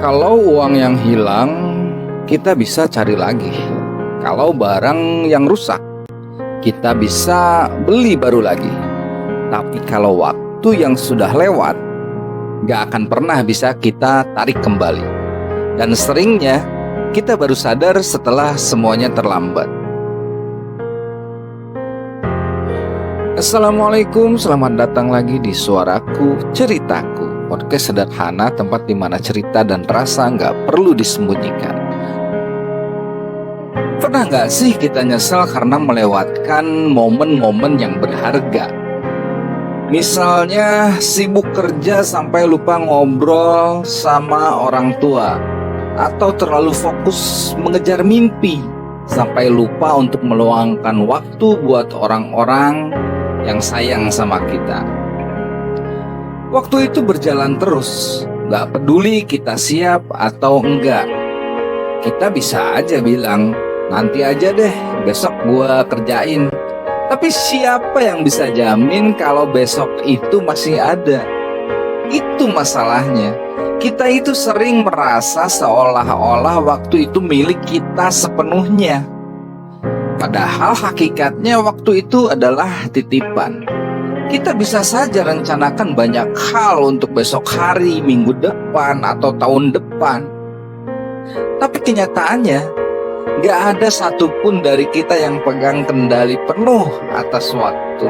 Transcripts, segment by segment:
Kalau uang yang hilang, kita bisa cari lagi. Kalau barang yang rusak, kita bisa beli baru lagi. Tapi kalau waktu yang sudah lewat, gak akan pernah bisa kita tarik kembali. Dan seringnya, kita baru sadar setelah semuanya terlambat. Assalamualaikum, selamat datang lagi di Suaraku Ceritaku, podcast sederhana, tempat dimana cerita dan rasa gak perlu disembunyikan. Pernah gak sih kita nyesel karena melewatkan momen-momen yang berharga? Misalnya sibuk kerja sampai lupa ngobrol sama orang tua, atau terlalu fokus mengejar mimpi sampai lupa untuk meluangkan waktu buat orang-orang yang sayang sama kita. Waktu itu berjalan terus, gak peduli kita siap atau enggak. Kita bisa aja bilang, nanti aja deh, besok gua kerjain. Tapi siapa yang bisa jamin kalau besok itu masih ada? Itu masalahnya. Kita itu sering merasa seolah-olah waktu itu milik kita sepenuhnya. Padahal hakikatnya waktu itu adalah titipan. Kita bisa saja rencanakan banyak hal untuk besok hari, minggu depan, atau tahun depan. Tapi kenyataannya, gak ada satupun dari kita yang pegang kendali penuh atas waktu.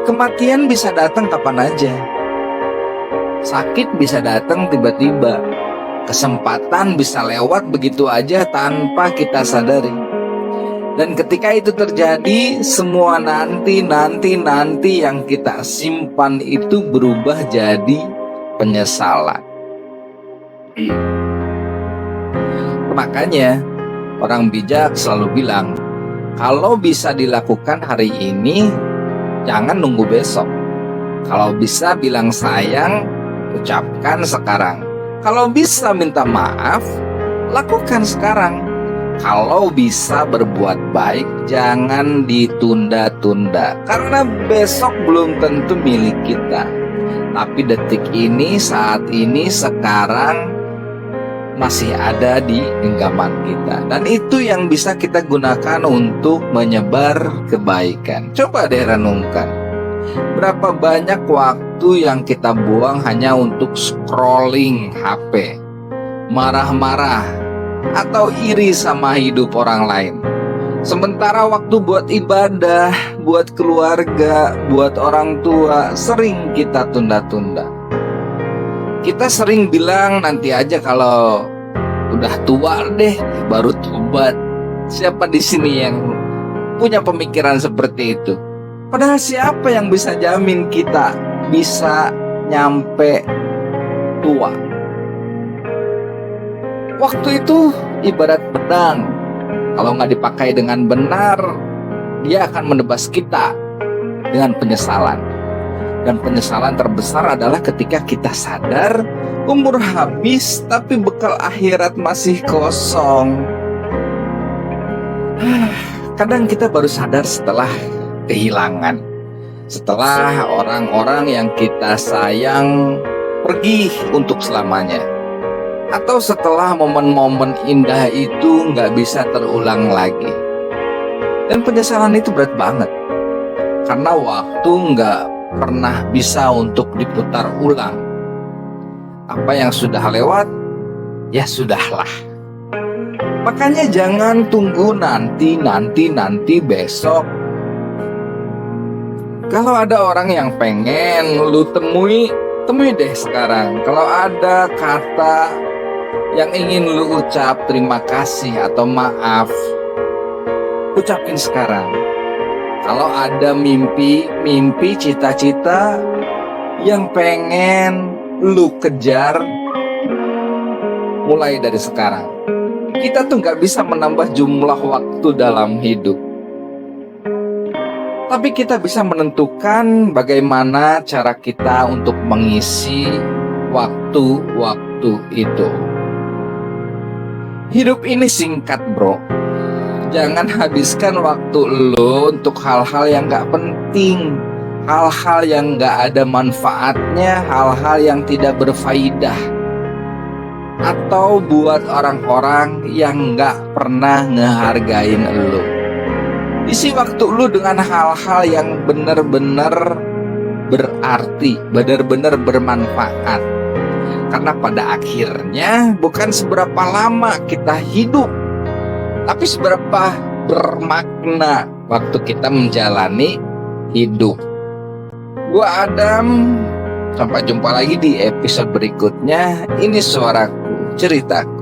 Kematian bisa datang kapan aja. Sakit bisa datang tiba-tiba. Kesempatan bisa lewat begitu aja tanpa kita sadari. Dan ketika itu terjadi, semua nanti yang kita simpan itu berubah jadi penyesalan. Makanya orang bijak selalu bilang, kalau bisa dilakukan hari ini, jangan nunggu besok. Kalau bisa bilang sayang, ucapkan sekarang. Kalau bisa minta maaf, lakukan sekarang. Kalau bisa berbuat baik, jangan ditunda-tunda. Karena besok belum tentu milik kita. Tapi detik ini, saat ini, sekarang masih ada di genggaman kita. Dan itu yang bisa kita gunakan untuk menyebar kebaikan. Coba deh renungkan, berapa banyak waktu yang kita buang hanya untuk scrolling HP, marah-marah, atau iri sama hidup orang lain. Sementara waktu buat ibadah, buat keluarga, buat orang tua sering kita tunda-tunda. Kita sering bilang nanti aja kalau udah tua deh baru tobat. Siapa di sini yang punya pemikiran seperti itu? Padahal siapa yang bisa jamin kita bisa nyampe tua? Waktu itu ibarat pedang. Kalau nggak dipakai dengan benar, dia akan menebas kita dengan penyesalan. Dan penyesalan terbesar adalah ketika kita sadar umur habis tapi bekal akhirat masih kosong. Kadang kita baru sadar setelah kehilangan, setelah orang-orang yang kita sayang pergi untuk selamanya, atau setelah momen-momen indah itu gak bisa terulang lagi. Dan penyesalan itu berat banget, karena waktu gak pernah bisa untuk diputar ulang. Apa yang sudah lewat, ya sudahlah. Makanya jangan tunggu nanti besok. Kalau ada orang yang pengen lu temui deh sekarang. Kalau ada kata yang ingin lu ucap terima kasih atau maaf, ucapin sekarang. Kalau ada mimpi, cita-cita yang pengen lu kejar, mulai dari sekarang. Kita tuh gak bisa menambah jumlah waktu dalam hidup, tapi kita bisa menentukan bagaimana cara kita untuk mengisi waktu-waktu itu. Hidup ini singkat, bro. Jangan habiskan waktu lo untuk hal-hal yang gak penting, hal-hal yang gak ada manfaatnya, hal-hal yang tidak berfaedah, atau buat orang-orang yang gak pernah ngehargain lu. Isi waktu lu dengan hal-hal yang bener-bener berarti, bener-bener bermanfaat. Karena pada akhirnya bukan seberapa lama kita hidup, tapi seberapa bermakna waktu kita menjalani hidup. Gua Adam, sampai jumpa lagi di episode berikutnya. Ini suaraku, ceritaku.